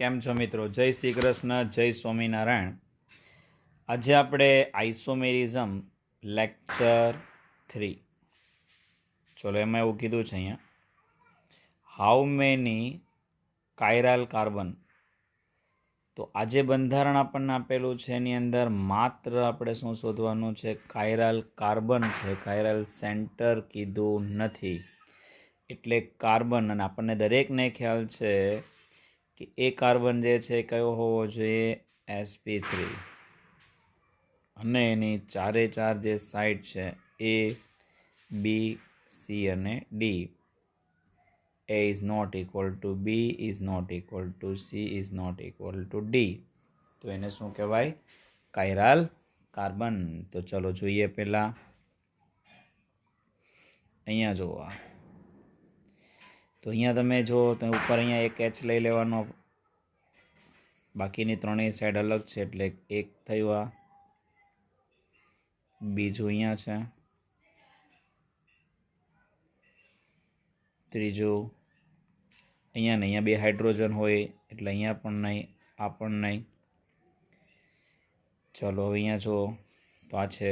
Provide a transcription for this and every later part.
કેમ છો મિત્રો? જય શ્રી કૃષ્ણ, જય સ્વામિનારાયણ. આજે આપણે આઇસોમેરિઝમ લેક્ચર 3. ચલો, એમાં એવું કીધું છે અહીંયા, હાઉ મેની કાયરાલ કાર્બન. તો આજે બંધારણ આપણને આપેલું છે, એની અંદર માત્ર આપણે શું શોધવાનું છે? કાયરાલ કાર્બન છે, કાયરાલ સેન્ટર કીધું નથી. એટલે કાર્બન, અને આપણને દરેકને ખ્યાલ છે કે એ કાર્બન જે છે કયો હોવો જોઈએ? sp3. અને એની ચારે ચાર જે સાઇડ છે એ, બી, સી અને D, A is not equal to B, is not equal to C, is not equal to D. તો એને શું કહેવાય? Chiral carbon. તો ચલો જોઈએ. પહેલા અહીંયા જોવા, તો અહીંયા તમે જો તો ઉપર અહીંયા એક એચ લઈ લેવાનો, બાકીની ત્રણેય સાઈડ અલગ છે એટલે એક થયું. આ બીજું અહીંયા છે, ત્રીજું અહીંયા નહીં, અહીંયા બે હાઇડ્રોજન હોય એટલે અહીંયા પણ નહીં, આ પણ નહીં. ચલો અહીંયા જો તો આ છે,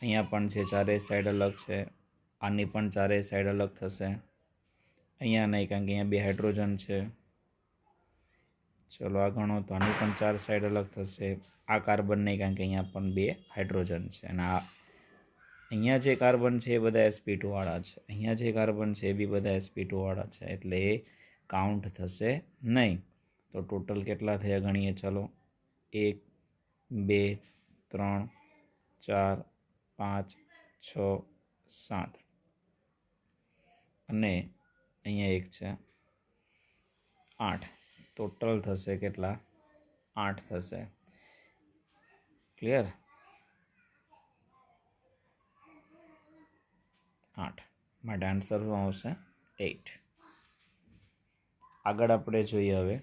અહીંયા પણ છે, ચારેય સાઈડ અલગ છે. આની પણ ચારેય સાઈડ અલગ થશે. અહીંયા નહીં, કારણ કે અહીંયા બે હાઇડ્રોજન છે. ચલો આ ગણો તો આની પણ ચાર સાઈડ અલગ થશે. આ કાર્બન નહીં, કારણ કે અહીંયા પણ બે હાઇડ્રોજન છે. અને આ અહીંયા જે કાર્બન છે એ બધા sp2 વાળા છે. અહીંયા જે કાર્બન છે એ બી બધા sp2 વાળા છે, એટલે એ કાઉન્ટ થશે નહીં. તો ટોટલ કેટલા થયા ગણીએ. ચલો, 1 2 3 4 5 6 7, અને અહીંયા એક છે 8. ટોટલ થશે કેટલા? 8 થશે. ક્લિયર? 8 માટે આન્સર શું આવશે? 8. આગળ આપણે જોઈએ. હવે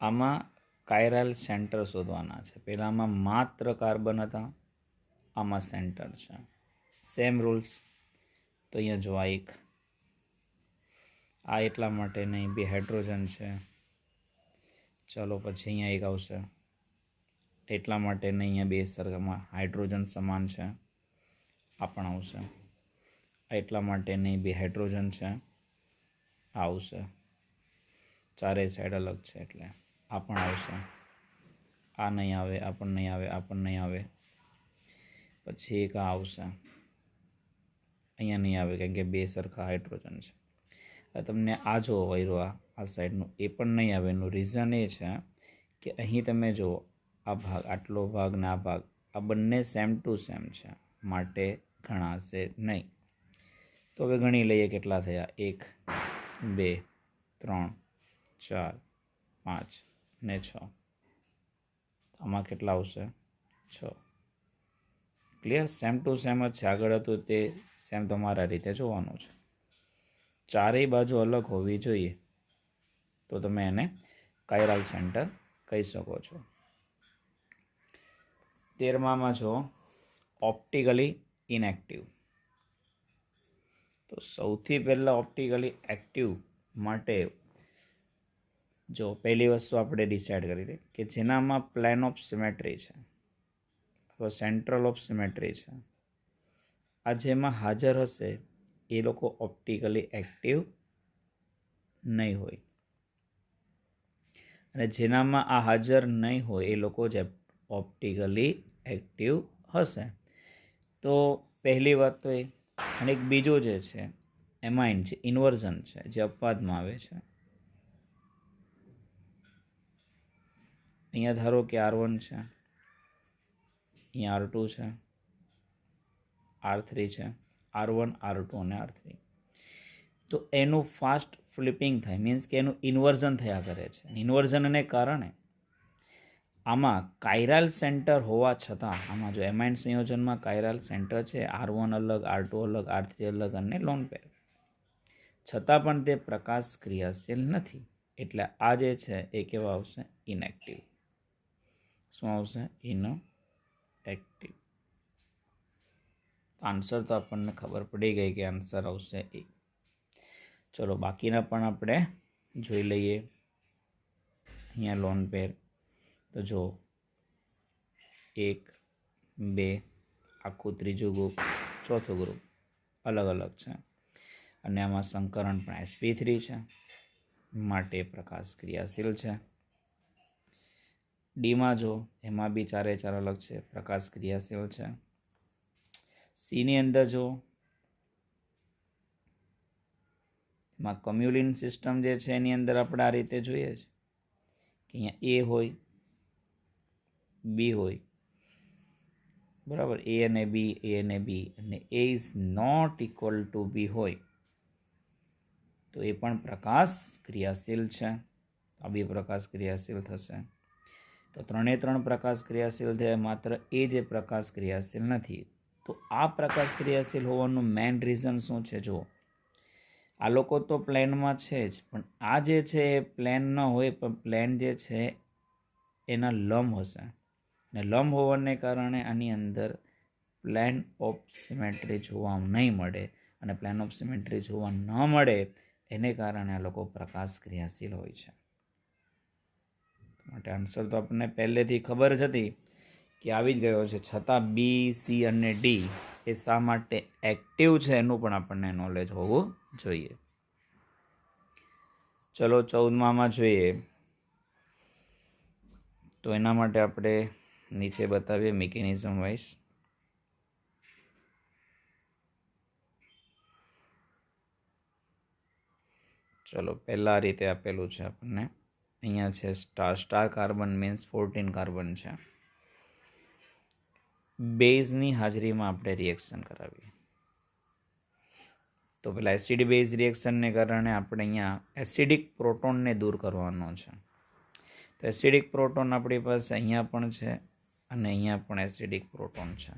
આમાં કાયરાલ સેન્ટર શોધવાના છે. પહેલામાં માત્ર કાર્બન હતા, આમાં સેન્ટર છે. Same rules. તો અહીંયા જો આ એક, આ એટલા માટે નહીં, બે હાઇડ્રોજન છે. ચલો પછી અહીંયા એક આવશે, એટલા માટે નહીં, અહીંયા બે સરખામાં હાઇડ્રોજન સમાન છે. આ પણ આવશે. એટલા માટે નહીં, બે હાઇડ્રોજન છે. આ આવશે. ચારેય સાઈડ અલગ છે એટલે આ પણ આવશે. આ નહીં આવે, આ પણ નહીં આવે, આ પણ નહીં આવે. પછી એક આ આવશે, અહીંયા નહીં આવે કારણ કે બે સરખા હાઇડ્રોજન છે. તમને આ જો વૈરો આ સાઈડનું એ પણ નહીં આવે. એનું રીઝન એ છે કે અહીં તમે જો આ ભાગ, આટલો ભાગ ને આ ભાગ, આ બંને સેમ ટુ સેમ છે, માટે ગણાશે નહીં. તો હવે ગણી લઈએ કેટલા થયા. 1 2 3 4 5 ને 6. આમાં કેટલા આવશે? 6. ક્લિયર? સેમ ટુ સેમ જ છે. આગળ હતું તે સેમ તમારા રીતે જોવાનું છે. ચારેય બાજુ અલગ હોવી જોઈએ તો તમે એને કાયરાલ સેન્ટર કહી શકો છો. 13માં જો ઓપ્ટિકલી ઇનએક્ટિવ. તો સૌથી પહેલાં ઓપ્ટિકલી એક્ટિવ માટે જો પહેલી વસ્તુ આપણે ડિસાઇડ કરી દઈએ કે જેનામાં પ્લેન ઓફ સિમેટ્રી છે અથવા સેન્ટ્રલ ઓફ સિમેટ્રી છે, આ જેમાં હાજર હશે એ લોકો ઓપ્ટિકલી એક્ટિવ નહીં હોય. અને જેનામાં આ હાજર નહીં હોય એ લોકો જે ઓપ્ટિકલી એક્ટિવ હશે. તો પહેલી વાત તો એ. અને એક બીજું જે છે એમાઇન છે, ઇન્વર્ઝન છે, જે અપવાદમાં આવે છે. અહીંયા ધારો કે R1 છે, અહીંયા R2 છે, R3 છે, R1 R2 અને R3. તો એનું ફાસ્ટ ફ્લિપિંગ થાય, મીન્સ કે એનું ઇન્વર્ઝન થયા કરે છે. ઇન્વર્ઝનને કારણે આમાં કાયરાલ સેન્ટર હોવા છતાં, આમાં જો એમાઇન સંયોજનમાં કાયરાલ સેન્ટર છે, R1 અલગ, R2 અલગ, R3 અલગ અને લોન પેર, છતાં પણ તે પ્રકાશ ક્રિયાશીલ નથી. એટલે આ જે છે એ કેવા આવશે? ઇનએક્ટિવ. શું આવશે? ઇનએક્ટિવ. આન્સર તો આપણને ખબર પડી ગઈ કે આન્સર આવશે એ. ચલો બાકીના પણ આપણે જોઈ લઈએ. અહીંયા લોન પેર તો જો 1, 2 આખું ત્રીજું ગ્રુપ, ચોથું ગ્રુપ અલગ અલગ છે. અને આમાં સંકરણ પણ sp3 છે, માટે પ્રકાશ ક્રિયાશીલ છે. ડીમાં જો એમાં બી 4 4 અલગ છે, પ્રકાશ ક્રિયાશીલ છે. સીની અંદર જો એમાં કમ્યુલિન સિસ્ટમ જે છે એની અંદર આપણે આ રીતે જોઈએ છે કે અહીંયા એ હોય, બી હોય, બરાબર, એ અને બી અને એ ઇઝ નોટ ઇક્વલ ટુ બી હોય તો એ પણ પ્રકાશ ક્રિયાશીલ છે. આ બી પ્રકાશ ક્રિયાશીલ થશે. તો 3 પ્રકાશ ક્રિયાશીલ થયા, માત્ર એ જે પ્રકાશ ક્રિયાશીલ નથી. તો આ પ્રકાશ ક્રિયાશીલ હોવાનું મેઇન રીઝન શું છે? જો આ લોકો તો પ્લેનમાં છે જ, પણ આ જે છે એ પ્લેન ન હોય, પણ પ્લેન જે છે એના લંબ હશે. અને લંબ હોવાને કારણે આની અંદર પ્લેન ઓફ સિમેટ્રી જોવા નહીં મળે. અને પ્લેન ઓફ સિમેટ્રી જોવા ન મળે એને કારણે આ લોકો પ્રકાશ ક્રિયાશીલ હોય છે. માટે આન્સર તો આપણને પહેલેથી ખબર જ હતી કે આવી જ ગયો છે, છતાં બી, સી અને ડી એ શા માટે એક્ટિવ છે એનું પણ આપણને નોલેજ હોવું જોઈએ. ચલો 14માં જોઈએ. તો એના માટે આપણે નીચે બતાવીએ મિકેનિઝમ વાઇઝ. ચલો પહેલા રીતે આપેલું છે આપણને. અહીંયા છે સ્ટાર કાર્બન મીન્સ 14 કાર્બન છે. બેઝની હાજરીમાં આપણે રિએક્શન કરાવીએ. તો પેલા એસિડ બેઝ રિએક્શનને કારણે આપણે અહીંયા એસિડિક પ્રોટોનને દૂર કરવાનો છે. તો એસિડિક પ્રોટોન આપણી પાસે અહીંયા પણ છે અને અહીંયા પણ એસિડિક પ્રોટોન છે.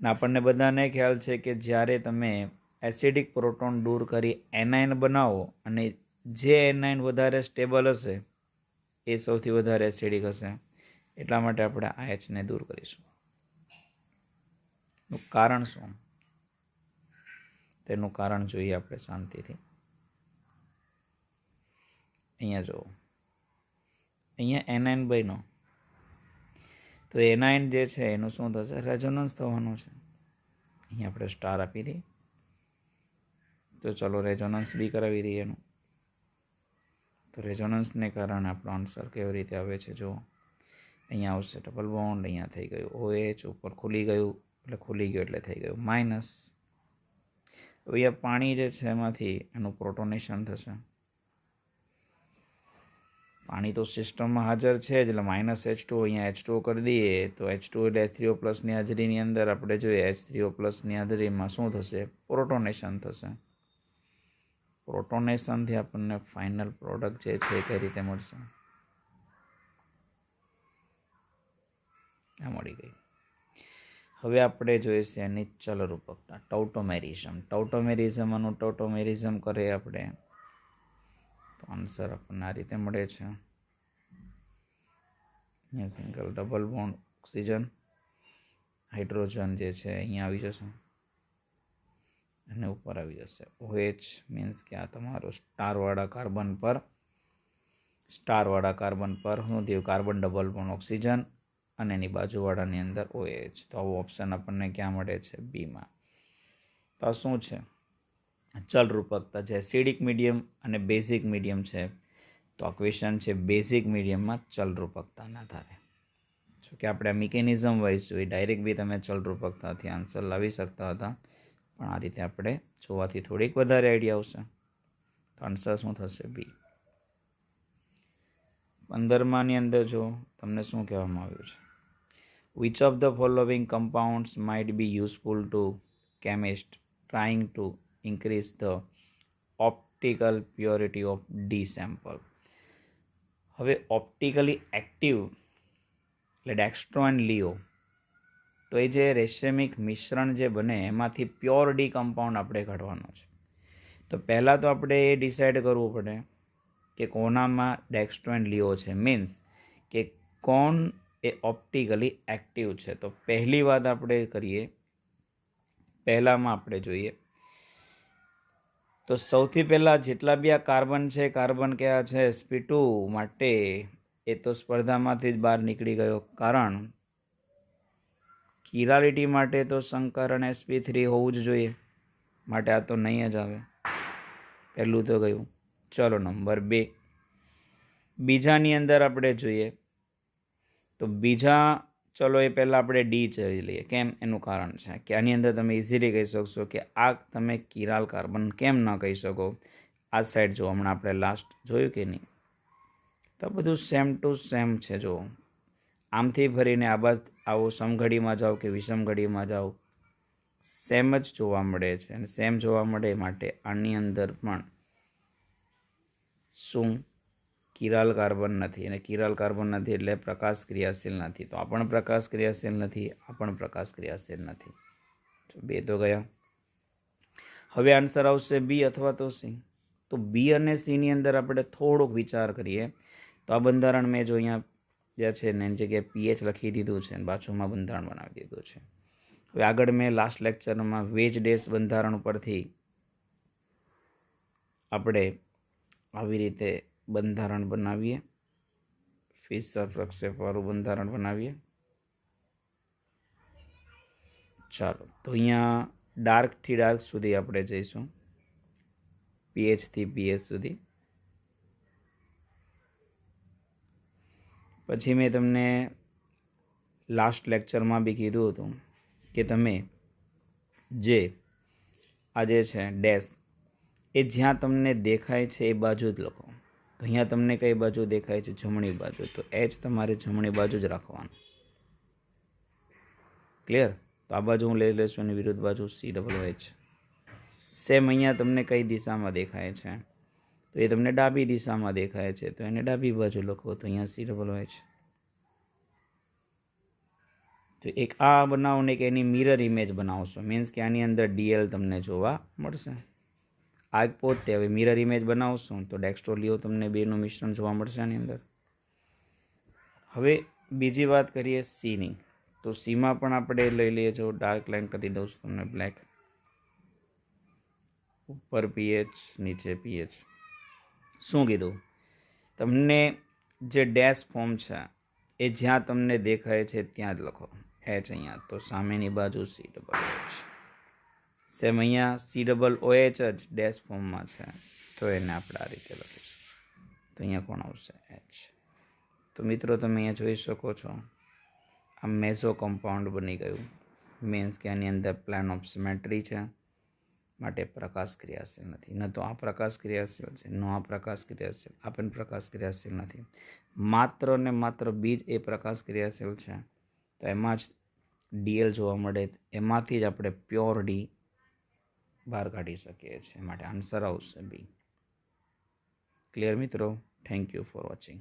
આપણને બધાને ખ્યાલ છે કે જ્યારે તમે એસિડિક પ્રોટોન દૂર કરી એનાઇન બનાવો અને જે એનાઇન વધારે સ્ટેબલ હશે એ સૌથી વધારે એસિડિક હશે. એટલા માટે આપણે આ એચને દૂર કરીશું. કારણ શું? તેનું કારણ જોઈએ આપણે શાંતિથી. અહીંયા જુઓ, અહીંયા એનાઇન બન્યો તો એનાઇન જે છે એનું શું થશે? રેઝોનન્સ થવાનું છે. અહીંયા આપણે સ્ટાર આપી દઈએ. તો ચલો રેઝોનન્સ બી કરાવી દઈએ એનું. તો રેઝોનન્સને કારણે આપણો આન્સર કેવી રીતે આવે છે જુઓ. અહીંયા આવશે ડબલ બોન્ડ, અહીંયા થઈ ગયું OH, ઉપર ખુલી ગયું એટલે થઈ ગયું માઇનસ. અહીંયા પાણી જે છે એમાંથી એનું પ્રોટોનેશન થશે. પાણી તો સિસ્ટમમાં હાજર છે જ, એટલે -H2 અહીંયા H2O કરી દઈએ તો H2 એટલે H3O+ ની હાજરીની અંદર આપણે જોઈએ H3O+ ની હાજરીમાં શું થશે? પ્રોટોનેશન થશે. પ્રોટોનેશનથી આપણને ફાઇનલ પ્રોડક્ટ જે છે એ કઈ રીતે મળશે? આ મળી ગઈ. હવે આપણે જોઈશે એની ચલરૂપકતા, ટાઉટોમેરિઝમ. ટાઉટોમેરિઝમ કરે આપણે તો આન્સર આપણને આ રીતે મળે છે. અહીંયા single double bond oxygen, hydrogen જે છે અહીંયા આવી જશે અને ઉપર આવી જશે OH, મીન્સ કે આ તમારો સ્ટારવાળા કાર્બન પર શું થયું? કાર્બન ડબલ બોન્ડ ઓક્સિજન અને એની બાજુવાળાની અંદર OH. તો આવો ઓપ્શન આપણને ક્યાં મળે છે? બીમાં. તો આ શું છે? ચલરૂપકતા. જે એસિડિક મીડિયમ અને બેઝિક મીડિયમ છે, તો આ ક્વેશ્ચન છે બેઝિક મીડિયમમાં ચલરૂપકતાના આધારે. જો કે આપણે આ મિકેનિઝમ વાઇઝ જોઈએ, ડાયરેક્ટ બી તમે ચલરૂપકતાથી આન્સર લાવી શકતા હતા, પણ આ રીતે આપણે જોવાથી થોડીક વધારે આઈડિયા આવશે. તો આન્સર શું થશે? બી. 15માની અંદર જો તમને શું કહેવામાં આવ્યું છે? Which of the following compounds might be useful to chemist trying to increase the optical purity of the sample. હવે ઓપ્ટિકલી એક્ટિવ એટલે ડેક્સ્ટ્રો એન્ડ લિયો, તો એ જે રેશમિક મિશ્રણ જે બને એમાંથી પ્યોર ડી કમ્પાઉન્ડ આપણે કાઢવાનો છે. તો પહેલાં તો આપણે એ ડિસાઇડ કરવું પડે કે કોનામાં ડેક્સ્ટ્રો એન્ડ લિયો છે, મીન્સ કે કોણ એ ઓપ્ટિકલી એક્ટિવ છે. તો પહેલી વાત આપણે કરીએ, પહેલામાં આપણે જોઈએ તો સૌથી પહેલાં જેટલા બી આ કાર્બન છે, કાર્બન કયા છે sp2 માટે એ તો સ્પર્ધામાંથી જ બહાર નીકળી ગયો, કારણ કિરાલિટી માટે તો સંકરણ sp3 હોવું જ જોઈએ, માટે આ તો નહીં જ આવે, પહેલું તો ગયું. ચલો નંબર 2, બીજાની અંદર આપણે જોઈએ તો બીજા, ચલો એ પહેલાં આપણે ડી જોઈ લઈએ. કેમ? એનું કારણ છે કે આની અંદર તમે ઇઝીલી કહી શકશો કે આ તમે કિરાલ કાર્બન કેમ ન કહી શકો. આ સાઈડ જો હમણાં આપણે લાસ્ટ જોયું કે નહીં, તો બધું સેમ ટુ સેમ છે. જો આમથી ભરીને આ બાદ આવો સમઘડીમાં જાઓ કે વિષમઘડીમાં જાઓ, સેમ જ જોવા મળે છે. અને સેમ જોવા મળે માટે આની અંદર પણ શું કિરાલ કાર્બન નથી, અને કિરાલ કાર્બન નથી એટલે પ્રકાશ ક્રિયાશીલ નથી. તો આ પણ પ્રકાશ ક્રિયાશીલ નથી, આ પણ પ્રકાશ ક્રિયાશીલ નથી. તો 2 તો ગયા. હવે આન્સર આવશે બી અથવા તો સી. તો બી અને સીની અંદર આપણે થોડોક વિચાર કરીએ તો આ બંધારણ મેં જો અહીંયા જે છે ને એની જગ્યાએ પીએચ લખી દીધું છે અને બાજુમાં બંધારણ બનાવી દીધું છે. હવે આગળ મેં લાસ્ટ લેક્ચરમાં વેજ ડેશ બંધારણ ઉપરથી આપણે આવી રીતે બંધારણ બનાવીએ, ફિશર પ્રક્ષેપવાળું બંધારણ બનાવીએ. ચાલો, તો અહીંયા ડાર્કથી ડાર્ક સુધી આપણે જઈશું, પીએચથી પીએચ સુધી. પછી મેં તમને લાસ્ટ લેક્ચરમાં બી કીધું હતું કે તમે જે આ જે છે ડેશ એ જ્યાં તમને દેખાય છે એ બાજુ જ લખો. તો અહીંયા તમને કઈ બાજુ દેખાય છે? જમણી બાજુ. તો એચ તમારે જમણી બાજુ જ રાખવાનું. ક્લિયર? તો આ બાજુ હું લઈ લઈશું અને વિરુદ્ધ બાજુ COOH. સેમ અહીંયા તમને કઈ દિશામાં દેખાય છે? તો એ તમને ડાબી દિશામાં દેખાય છે, તો એને ડાબી બાજુ લખો. તો અહીંયા COOH. તો એક આ બનાવો ને કે એની મિરર ઇમેજ બનાવશો, મીન્સ કે આની અંદર DL તમને જોવા મળશે. આ એક પોતે હવે મિરર ઇમેજ બનાવશું તો ડેક્સ્ટ્રોલિયો તમને બેનું મિશ્રણ જોવા મળશે આની અંદર. હવે બીજી વાત કરીએ સીની. તો સીમાં પણ આપણે લઈ લઈએ, જો ડાર્ક લાઈન કરી દઉં છું તમને બ્લેક. ઉપર પીએચ, નીચે પીએચ. શું કીધું તમને? જે ડેશ ફોર્મ છે એ જ્યાં તમને દેખાય છે ત્યાં જ લખો. એચ અહીંયા, તો સામેની બાજુ COOH. સેમ અહીંયા COOH જ ડેશ ફોર્મમાં છે, તો એને આપણે આ રીતે લખીશું. તો અહીંયા કોણ આવશે? એચ. તો મિત્રો તમે અહીંયા જોઈ શકો છો આ મેસો કમ્પાઉન્ડ બની ગયું, મીન્સ કે આની અંદર પ્લાન ઓફ સિમેટ્રી છે, માટે પ્રકાશ ક્રિયાશીલ નથી. ન તો આ પ્રકાશ ક્રિયાશીલ છે, ન આ પ્રકાશ ક્રિયાશીલ, આ પણ પ્રકાશ ક્રિયાશીલ નથી. માત્ર ને માત્ર બીજ એ પ્રકાશ ક્રિયાશીલ છે, તો એમાં જ DL જોવા મળે, એમાંથી જ આપણે પ્યોર ડી બહાર કાઢી શકીએ છીએ. માટે આન્સર આવશે બી. ક્લિયર મિત્રો? Thank you for watching.